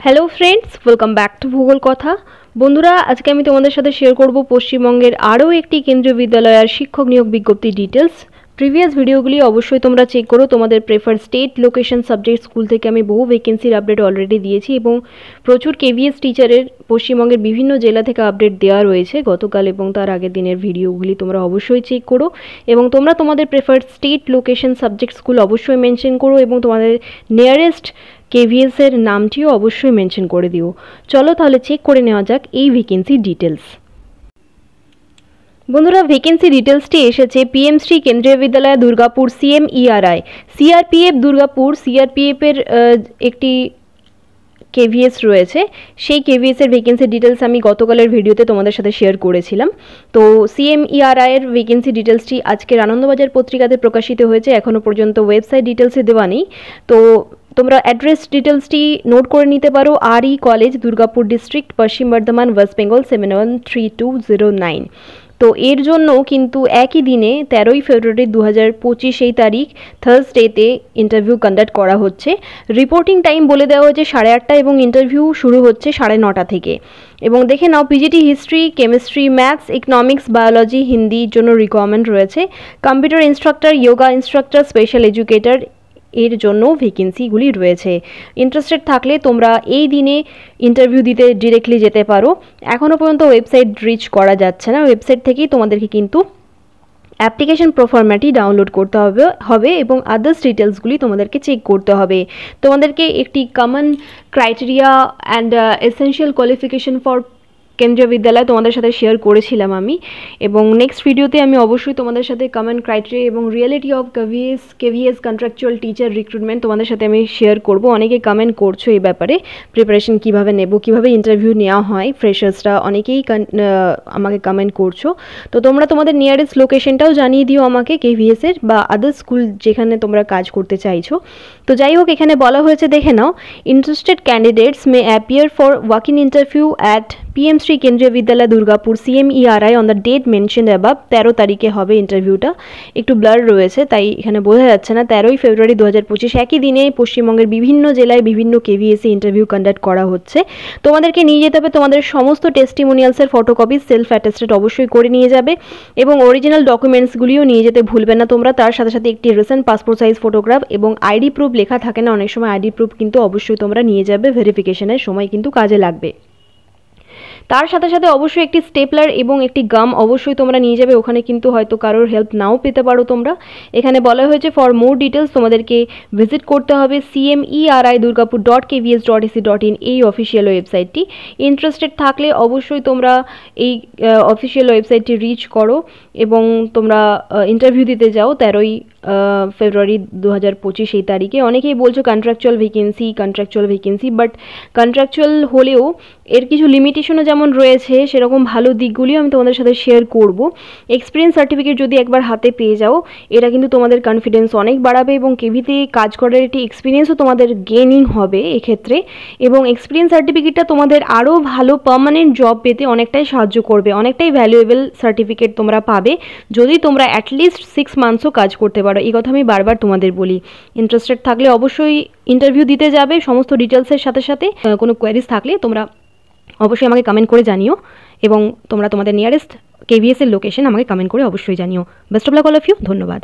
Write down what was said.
Hello friends, welcome back to ভূগোল কথা। বন্ধুরা, আজকে আমি তোমাদের সাথে শেয়ার করব পশ্চিমবঙ্গের আরও একটি কেন্দ্রীয় বিদ্যালয়ের শিক্ষক নিয়োগ বিজ্ঞপ্তির ডিটেলস। প্রিভিয়াস ভিডিওগুলি অবশ্যই তোমরা চেক করো। তোমাদের prefer state, location, subject, school থেকে আমি বহু ভ্যাকেন্সির আপডেট অলরেডি দিয়েছি এবং প্রচুর কেভিএস টিচারের পশ্চিমবঙ্গের বিভিন্ন জেলা থেকে আপডেট দেওয়া রয়েছে গতকাল এবং তার আগের দিনের ভিডিওগুলি তোমরা অবশ্যই চেক করো এবং তোমরা তোমাদের prefer state, location, subject, school অবশ্যই মেনশন করো এবং তোমাদের নিয়ারেস্ট কেভিএস এর নামটিও অবশ্যই মেনশন করে দিও। চলো তাহলে চেক করে নেওয়া যাক এই ভ্যাকেন্সি ডিটেলস। বন্ধুরা, ভ্যাকেন্সি ডিটেলসটি এসেছে পিএমশ্রী কেন্দ্রীয় বিদ্যালয় দুর্গাপুর, সিএমইআরআই, সিআরপিএফ দুর্গাপুর। সিআরপিএফের একটি কেভিএস রয়েছে, সেই কেভিএসের ভ্যাকেন্সি ডিটেলস আমি গতকালের ভিডিওতে তোমাদের সাথে শেয়ার করেছিলাম। তো সিএমইআরআই এর ভ্যাকেন্সি ডিটেলসটি আজকের আনন্দবাজার পত্রিকাতে প্রকাশিত হয়েছে। এখনও পর্যন্ত ওয়েবসাইট ডিটেলসে দেওয়া নেই। তো তোমরা অ্যাড্রেস ডিটেলসটি নোট করে নিতে পারো। RE কলেজ, দুর্গাপুর ডিস্ট্রিক্ট, পশ্চিম বর্ধমান, ওয়েস্ট বেঙ্গল 713209। তো এর জন্য কিন্তু একই দিনে 13ই ফেব্রুয়ারি 2025 এই তারিখ থার্সডেতে ইন্টারভিউ কন্ডাক্ট করা হচ্ছে। রিপোর্টিং টাইম বলে দেওয়া হয়েছে 8:30 এবং ইন্টারভিউ শুরু হচ্ছে 9:30 থেকে। এবং দেখে নাও, PGT history, chemistry, maths, economics, biology, হিন্দির জন্য রিকোয়ারমেন্ট রয়েছে। Computer instructor, yoga instructor, special educator এর জন্য ভ্যাকেন্সিগুলি রয়েছে। ইন্টারেস্টেড থাকলে তোমরা এই দিনে ইন্টারভিউ দিতে ডিরেক্টলি যেতে পারো। এখনও পর্যন্ত ওয়েবসাইট রিচ করা যাচ্ছে না। ওয়েবসাইট থেকেই তোমাদেরকে কিন্তু অ্যাপ্লিকেশন প্রোফর্মাটি ডাউনলোড করতে হবে এবং আদার্স ডিটেলসগুলি তোমাদেরকে চেক করতে হবে। তোমাদেরকে একটি common criteria and essential qualification for কেন্দ্রীয় বিদ্যালয় তোমাদের সাথে শেয়ার করেছিলাম আমি, এবং নেক্সট ভিডিওতে আমি অবশ্যই তোমাদের সাথে কমন ক্রাইটেরিয়া এবং reality of KVS contractual teacher recruitment তোমাদের সাথে আমি শেয়ার করব। অনেকে কমেন্ট করছো এই ব্যাপারে, প্রিপারেশন কীভাবে নেব, কীভাবে ইন্টারভিউ নেওয়া হয় ফ্রেশার্সরা, অনেকেই আমাকে কমেন্ট করছো। তো তোমরা তোমাদের নিয়ারেস্ট লোকেশনটাও জানিয়ে দিও আমাকে কেভিএসের বা আদার স্কুল যেখানে তোমরা কাজ করতে চাইছো। তো যাই হোক, এখানে বলা হয়েছে, দেখে নাও, interested candidates may appear for walk-in interview at পিএমশ্রী কেন্দ্রীয় বিদ্যালয় Durgapur, CMERI on the date mention above. 13 তারিখে হবে ইন্টারভিউটা। একটু ব্লার রয়েছে তাই এখানে বোঝা যাচ্ছে না। 13ই ফেব্রুয়ারি 2025 একই দিনে পশ্চিমবঙ্গের বিভিন্ন জেলায় বিভিন্ন কেভিএসে ইন্টারভিউ কন্ডাক্ট করা হচ্ছে। তোমাদেরকে নিয়ে যেতে হবে তোমাদের সমস্ত টেস্টিমোনিয়ালসের ফটোকপি, সেলফ অ্যাটেস্টেড অবশ্যই করে নিয়ে যাবে এবং অরিজিনাল ডকুমেন্টসগুলিও নিয়ে যেতে ভুলবে না তোমরা। তার সাথে সাথে একটি রিসেন্ট পাসপোর্ট সাইজ ফটোগ্রাফ এবং আইডি প্রুফ লেখা থাকে না অনেক সময়, আইডি প্রুফ কিন্তু অবশ্যই তোমরা নিয়ে যাবে, ভেরিফিকেশনের সময় কিন্তু কাজে লাগবে। তার সাথে সাথে অবশ্যই একটি স্টেপলার এবং একটি গাম অবশ্যই তোমরা নিয়ে যাবে। ওখানে কিন্তু হয়তো কারোর হেল্প নাও পেতে পারো তোমরা। এখানে বলা হয়েছে ফর মোর ডিটেলস তোমাদেরকে ভিজিট করতে হবে cmeri.durgapur.kvs.ac.in এই অফিসিয়াল ওয়েবসাইটটি। ইন্টারেস্টেড থাকলে অবশ্যই তোমরা এই অফিসিয়াল ওয়েবসাইটটি রিচ করো এবং তোমরা ইন্টারভিউ দিতে যাও 13ই ফেব্রুয়ারি 2025 এই তারিখে। অনেকেই বলছো কন্ট্রাকচুয়াল ভ্যাকেন্সি, বাট কন্ট্রাকচুয়াল হলেও এর কিছু লিমিটেশনও যেমন রয়েছে, সেরকম ভালো দিকগুলিও আমি তোমাদের সাথে শেয়ার করব। এক্সপিরিয়েন্স সার্টিফিকেট যদি একবার হাতে পেয়ে যাও, এটা কিন্তু তোমাদের কনফিডেন্স অনেক বাড়াবে এবং কেভিতে কাজ করার একটি এক্সপিরিয়েন্সও তোমাদের গেইনিং হবে এক্ষেত্রে। এবং এক্সপিরিয়েন্স সার্টিফিকেটটা তোমাদের আরও ভালো পার্মানেন্ট জব পেতে অনেকটাই সাহায্য করবে, অনেকটাই ভ্যালুয়েবল সার্টিফিকেট তোমরা পাবে যদি তোমরা অ্যাটলিস্ট 6 মান্থসও কাজ করতে পারো। এই কথা আমি বারবার তোমাদের বলি। ইন্টারেস্টেড থাকলে অবশ্যই ইন্টারভিউ দিতে যাবে সমস্ত ডিটেলসের সাথে সাথে। কোনো কোয়ারিজ থাকলে তোমরা অবশ্যই আমাকে কমেন্ট করে জানিও এবং তোমরা তোমাদের নিয়ারেস্ট কেভিএস এর লোকেশন আমাকে কমেন্ট করে অবশ্যই জানিও। Best of luck all of you. ধন্যবাদ।